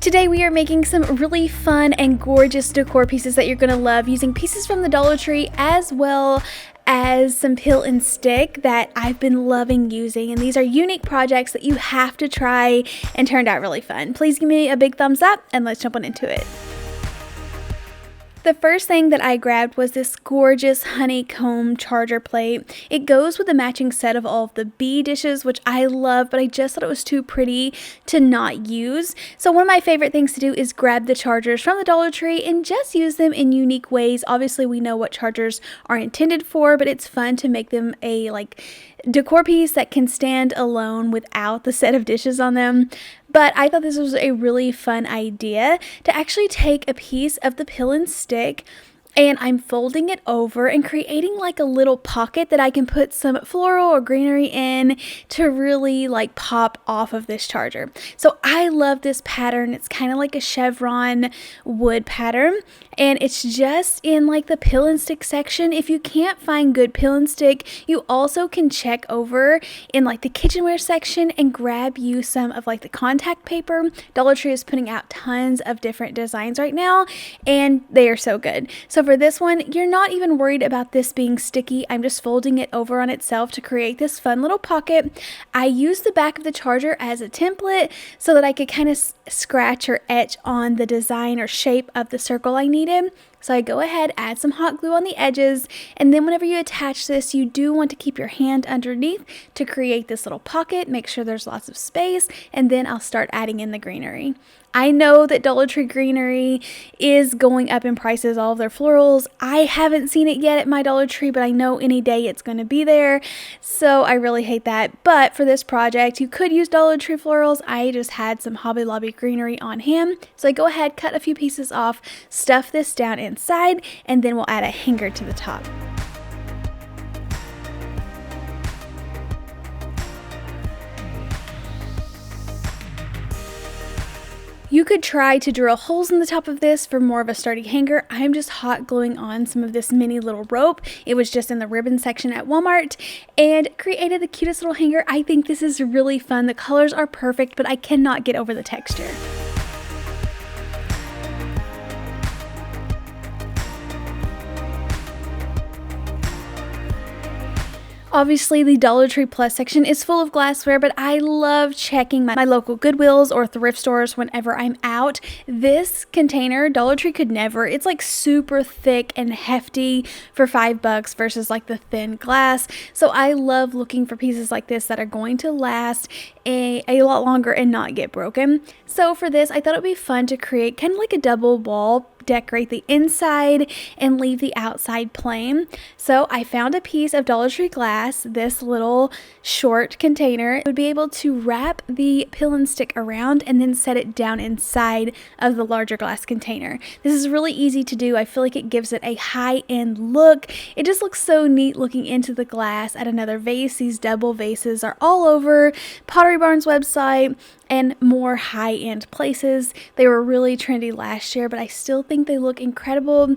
Today we are making some really fun and gorgeous decor pieces that you're going to love using pieces from the Dollar Tree as well as some peel and stick that I've been loving using, and these are unique projects that you have to try and turned out really fun. Please give me a big thumbs up and let's jump on into it. The first thing that I grabbed was this gorgeous honeycomb charger plate. It goes with a matching set of all of the bee dishes, which I love, but I just thought it was too pretty to not use. So one of my favorite things to do is grab the chargers from the Dollar Tree and just use them in unique ways. Obviously, we know what chargers are intended for, but it's fun to make them a decor piece that can stand alone without the set of dishes on them. But I thought this was a really fun idea to actually take a piece of the peel and stick, and I'm folding it over and creating like a little pocket that I can put some floral or greenery in to really pop off of this charger. So I love this pattern. It's kind of like a chevron wood pattern, and it's just in the peel and stick section. If you can't find good peel and stick, you also can check over in the kitchenware section and grab you some of the contact paper. Dollar Tree is putting out tons of different designs right now, and they are so good. So for this one, you're not even worried about this being sticky. I'm just folding it over on itself to create this fun little pocket. I used the back of the charger as a template so that I could kind of scratch or etch on the design or shape of the circle I needed. So I go ahead, add some hot glue on the edges, and then whenever you attach this, you do want to keep your hand underneath to create this little pocket. Make sure there's lots of space, and then I'll start adding in the greenery. I know that Dollar Tree greenery is going up in prices, all of their florals. I haven't seen it yet at my Dollar Tree, but I know any day it's going to be there. So I really hate that. But for this project, you could use Dollar Tree florals. I just had some Hobby Lobby greenery on hand. So I go ahead, cut a few pieces off, stuff this down inside, and then we'll add a hanger to the top. You could try to drill holes in the top of this for more of a sturdy hanger. I'm just hot gluing on some of this mini little rope. It was just in the ribbon section at Walmart and created the cutest little hanger. I think this is really fun. The colors are perfect, but I cannot get over the texture. Obviously, the Dollar Tree Plus section is full of glassware, but I love checking my local Goodwills or thrift stores whenever I'm out. This container, Dollar Tree could never. It's super thick and hefty for $5 versus the thin glass. So I love looking for pieces like this that are going to last a lot longer and not get broken. So for this, I thought it would be fun to create kind of a double wall, decorate the inside and leave the outside plain. So I found a piece of Dollar Tree glass, this little short container. I would be able to wrap the peel and stick around and then set it down inside of the larger glass container. This is really easy to do. I feel like it gives it a high-end look. It just looks so neat looking into the glass at another vase. These double vases are all over Pottery Barn's website and more high-end places. They were really trendy last year, but I still think they look incredible.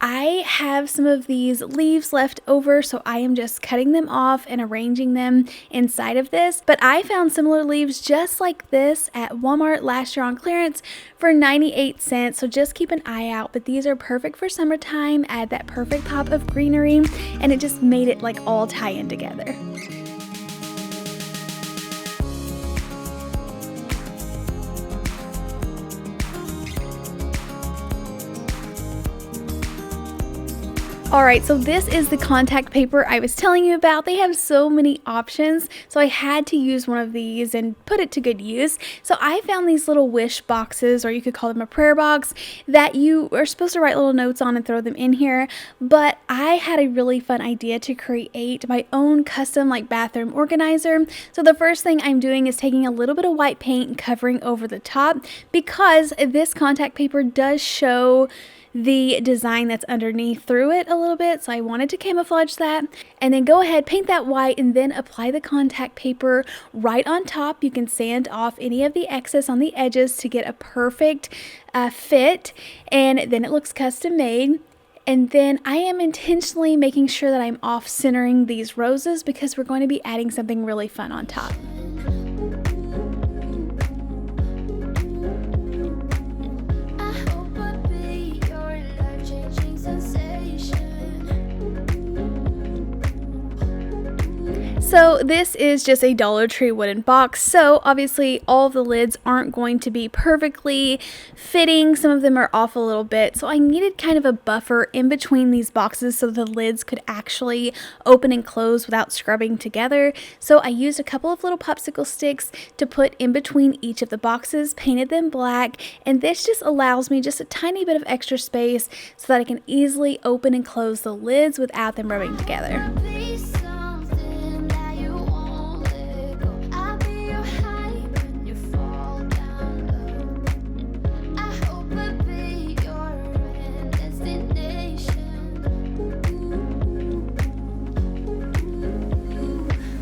I have some of these leaves left over, so I am just cutting them off and arranging them inside of this. But I found similar leaves just like this at Walmart last year on clearance for 98 cents, so just keep an eye out. But these are perfect for summertime, add that perfect pop of greenery, and it just made it all tie in together. Alright, so this is the contact paper I was telling you about. They have so many options, so I had to use one of these and put it to good use. So I found these little wish boxes, or you could call them a prayer box, that you are supposed to write little notes on and throw them in here. But I had a really fun idea to create my own custom bathroom organizer. So the first thing I'm doing is taking a little bit of white paint and covering over the top, because this contact paper does show the design that's underneath through it a little bit, so I wanted to camouflage that. And then go ahead, paint that white, and then apply the contact paper right on top. You can sand off any of the excess on the edges to get a perfect fit, and then it looks custom made. And then I am intentionally making sure that I'm off centering these roses because we're going to be adding something really fun on top. So this is just a Dollar Tree wooden box, so obviously all of the lids aren't going to be perfectly fitting. Some of them are off a little bit, so I needed kind of a buffer in between these boxes so the lids could actually open and close without scrubbing together. So I used a couple of little popsicle sticks to put in between each of the boxes, painted them black, and this just allows me just a tiny bit of extra space so that I can easily open and close the lids without them rubbing together.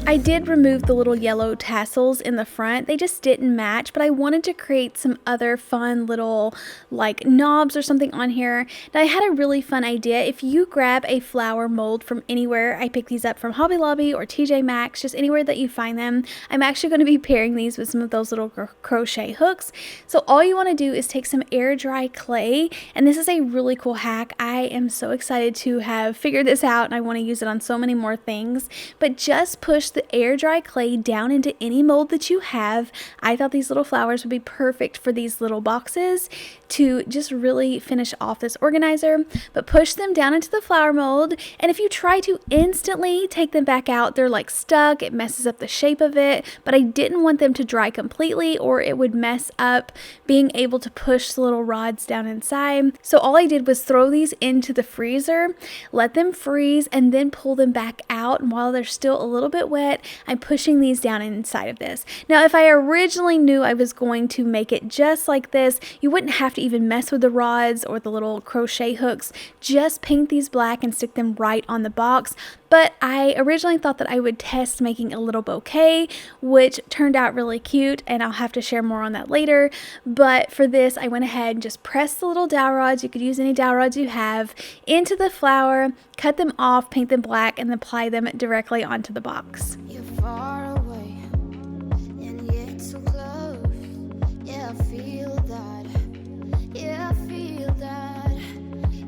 I did remove the little yellow tassels in the front. They just didn't match, but I wanted to create some other fun little like knobs or something on here. And I had a really fun idea. If you grab a flower mold from anywhere, I picked these up from Hobby Lobby or TJ Maxx, just anywhere that you find them. I'm actually going to be pairing these with some of those little crochet hooks. So all you want to do is take some air dry clay, and this is a really cool hack. I am so excited to have figured this out, and I want to use it on so many more things. But just push the air dry clay down into any mold that you have. I thought these little flowers would be perfect for these little boxes to just really finish off this organizer. But push them down into the flower mold, and if you try to instantly take them back out, they're like stuck. It messes up the shape of it, but I didn't want them to dry completely or it would mess up being able to push the little rods down inside. So all I did was throw these into the freezer, let them freeze, and then pull them back out. And while they're still a little bit wet, I'm pushing these down inside of this. Now, if I originally knew I was going to make it just like this, you wouldn't have to even mess with the rods or the little crochet hooks. Just paint these black and stick them right on the box. But I originally thought that I would test making a little bouquet, which turned out really cute, and I'll have to share more on that later. But for this, I went ahead and just pressed the little dowel rods, you could use any dowel rods you have, into the flower, cut them off, paint them black, and apply them directly onto the box. You're far away, and yet so close. Yeah, I feel that. Yeah, I feel that.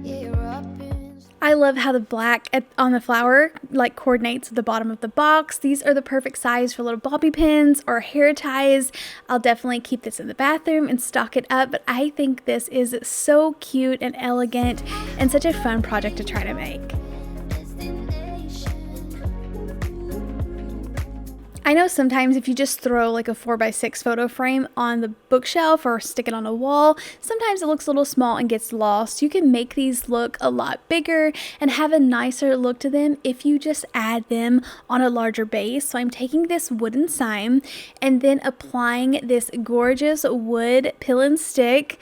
Yeah, you're up in... I love how the black on the flower like coordinates with the bottom of the box. These are the perfect size for little bobby pins or hair ties. I'll definitely keep this in the bathroom and stock it up, but I think this is so cute and elegant and such a fun project to try to make. I know sometimes if you just throw like a 4x6 photo frame on the bookshelf or stick it on a wall, sometimes it looks a little small and gets lost. You can make these look a lot bigger and have a nicer look to them if you just add them on a larger base. So I'm taking this wooden sign and then applying this gorgeous wood pill and stick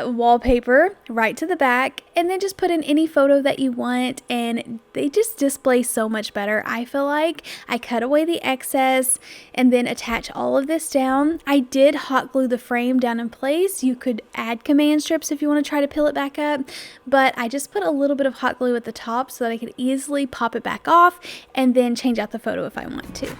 wallpaper right to the back, and then just put in any photo that you want, and they just display so much better. I feel like I cut away the excess and then attach all of this down. I did hot glue the frame down in place. You could add command strips if you want to try to peel it back up, but I just put a little bit of hot glue at the top so that I could easily pop it back off and then change out the photo if I want to.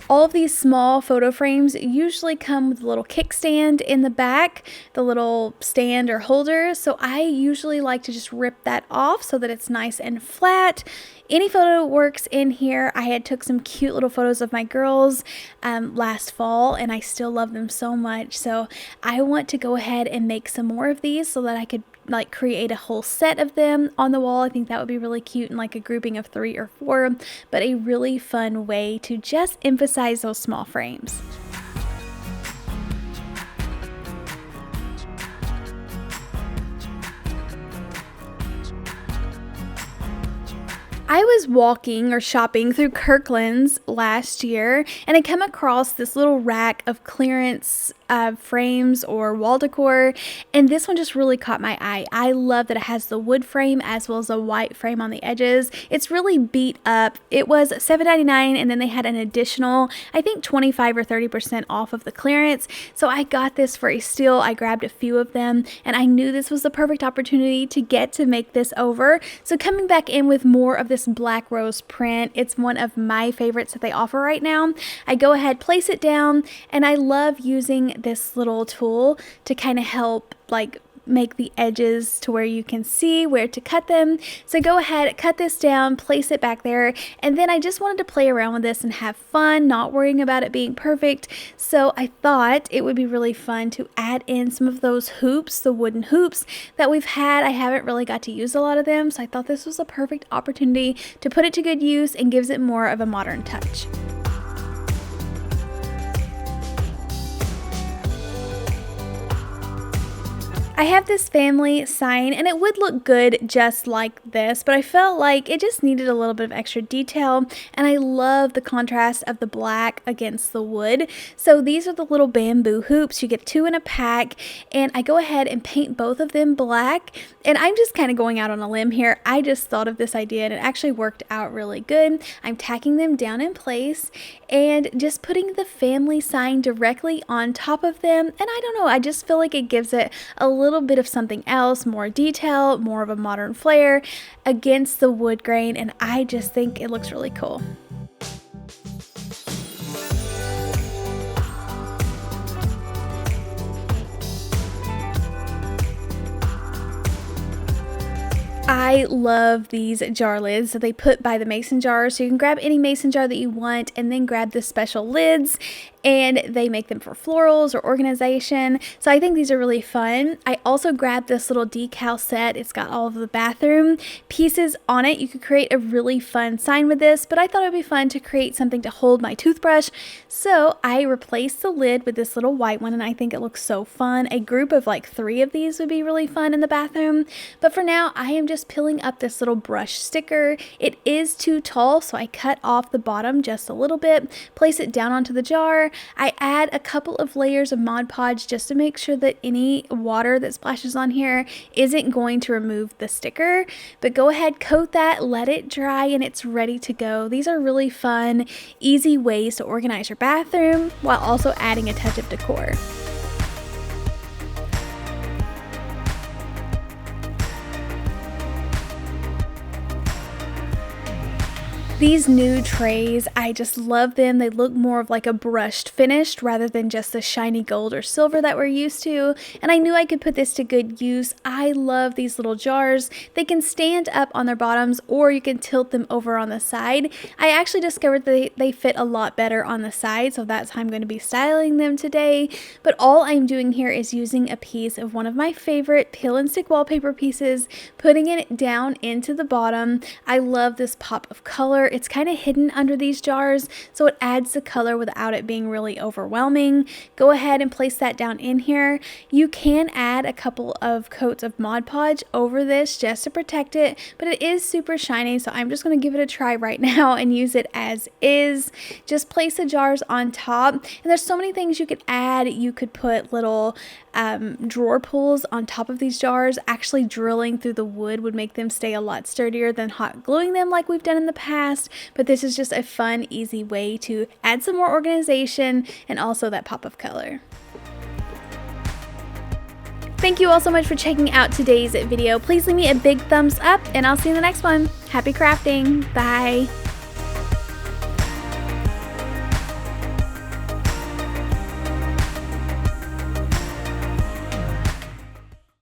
All of these small photo frames usually come with a little kickstand in the back, the little stand or holder. So I usually like to just rip that off so that it's nice and flat. Any photo works in here. I had took some cute little photos of my girls last fall, and I still love them so much. So I want to go ahead and make some more of these so that I could like create a whole set of them on the wall. I think that would be really cute and like a grouping of 3 or 4, but a really fun way to just emphasize those small frames. I was walking or shopping through Kirkland's last year, and I come across this little rack of clearance frames or wall decor, and this one just really caught my eye. I love that it has the wood frame as well as a white frame on the edges. It's really beat up. It was $7.99, and then they had an additional, I think 25 or 30% off of the clearance. So I got this for a steal. I grabbed a few of them, and I knew this was the perfect opportunity to get to make this over. So coming back in with more of this black rose print, it's one of my favorites that they offer right now. I go ahead, place it down, and I love using this little tool to kind of help like make the edges to where you can see where to cut them. So go ahead, cut this down, place it back there, and then I just wanted to play around with this and have fun, not worrying about it being perfect. So I thought it would be really fun to add in some of those hoops, the wooden hoops that we've had. I haven't really got to use a lot of them, so I thought this was a perfect opportunity to put it to good use and gives it more of a modern touch. I have this family sign and it would look good just like this, but I felt like it just needed a little bit of extra detail, and I love the contrast of the black against the wood. So these are the little bamboo hoops. You get 2 in a pack, and I go ahead and paint both of them black, and I'm just kind of going out on a limb here. I just thought of this idea and it actually worked out really good. I'm tacking them down in place and just putting the family sign directly on top of them, and I don't know, I just feel like it gives it a little bit of something else, more detail, more of a modern flair against the wood grain, and I just think it looks really cool. I love these jar lids that they put by the mason jar. So you can grab any mason jar that you want and then grab the special lids, and they make them for florals or organization. So I think these are really fun. I also grabbed this little decal set. It's got all of the bathroom pieces on it. You could create a really fun sign with this, but I thought it would be fun to create something to hold my toothbrush. So I replaced the lid with this little white one, and I think it looks so fun. A group of like 3 of these would be really fun in the bathroom. But for now, I am just peeling up this little brush sticker. It is too tall, so I cut off the bottom just a little bit, place it down onto the jar. I add a couple of layers of Mod Podge just to make sure that any water that splashes on here isn't going to remove the sticker. But go ahead, coat that, let it dry, and it's ready to go. These are really fun, easy ways to organize your bathroom while also adding a touch of decor. These new trays, I just love them. They look more of like a brushed finish rather than just the shiny gold or silver that we're used to. And I knew I could put this to good use. I love these little jars. They can stand up on their bottoms, or you can tilt them over on the side. I actually discovered that they fit a lot better on the side, so that's how I'm going to be styling them today. But all I'm doing here is using a piece of one of my favorite peel and stick wallpaper pieces, putting it down into the bottom. I love this pop of color. It's kind of hidden under these jars, so it adds the color without it being really overwhelming. Go ahead and place that down in here. You can add a couple of coats of Mod Podge over this just to protect it, but it is super shiny, so I'm just going to give it a try right now and use it as is. Just place the jars on top, and there's so many things you could add. You could put little drawer pulls on top of these jars. Actually drilling through the wood would make them stay a lot sturdier than hot gluing them like we've done in the past, but this is just a fun, easy way to add some more organization and also that pop of color. Thank you all so much for checking out today's video. Please leave me a big thumbs up, and I'll see you in the next one. Happy crafting. Bye.